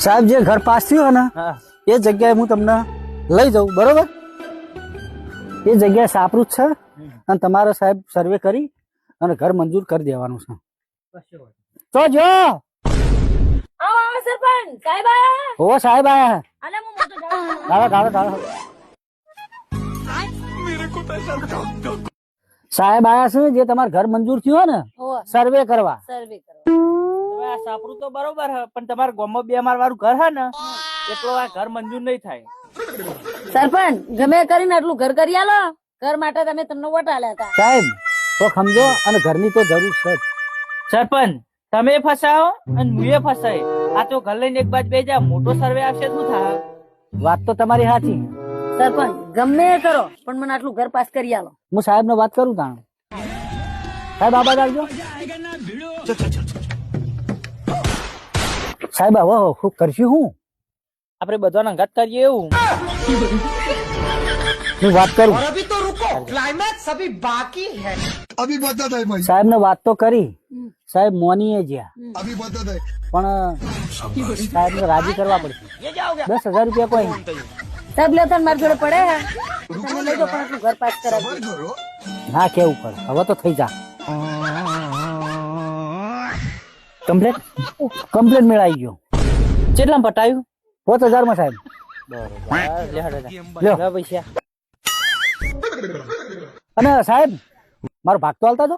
સાહેબ જે ઘર પાસ થયું ને એ જગ્યાએ હું તમને લઈ જાઉં, બરોબર? એ જગ્યાએ સાપરું જ છે અને તમારે સાહેબ સર્વે કરી અને ઘર મંજૂર કરી દેવાનું છે. તો જો સરપંચ સાહેબ આયા ઓ સાહેબ આયા. અને હું મોટો જાઉં ચાલો. સાહેબ આયા છે જે તમારું ઘર મંજૂર થયું ને સર્વે કરવા. સર્વે કરવા આ સાપરું તો બરોબર હે, પણ તમારા ગામમાં 2 માળ વાળું ઘર હે ને એટલો આ ઘર મંજૂર નહીં થાય. સરપંચ ગમે કરીને આટલું ઘર કરી આલો. ઘર માટે તમે તમને વોટ આલ્યા હતા. સાહેબ તો સમજો અને ઘરની તો જરૂર છે જ. સરપંચ તમે ફસાવો અને મુએ ફસાય. આ તો ઘર લઈને એક બાજુ બે જા, મોટો સર્વે આવશે શું થાય? વાત તો તમારી સાચી. સરપંચ ગમે એ કરો પણ મને આટલું ઘર પાસ કરી આલો. હું સાહેબ ને વાત કરું તાણ. સાહેબ આ બાજુ આવજો. સાહેબ હવે શું કરશું? હું આપણે બધાને અંગાત કરીએ એવું. હું વાત કરું. अभी तो रुको, क्लाइमैक्स अभी बाकी है. अभी बता दे भाई, સાહેબ ને વાત તો કરી. સાહેબ મોનીએ જ્યાં अभी बता दे. પણ સાહેબ ને રાજી કરવા પડશે. 10,000 રૂપિયા કોઈ નહીં. સાહેબ લે તને મારી જોડે પડે હે. તમે લઈ જાઓ પણ આટલું ઘર પાસ કરાવી. करो. ના કેવું પડે, હવે તો થઈ જા. કમ્પ્લેટ મેળાઈ ગયો. કેટલા પટાયું? 5,000 માં સાહેબ. લ્યો. પૈસા અને સાહેબ મારો ભાગ તો હાલતા તો.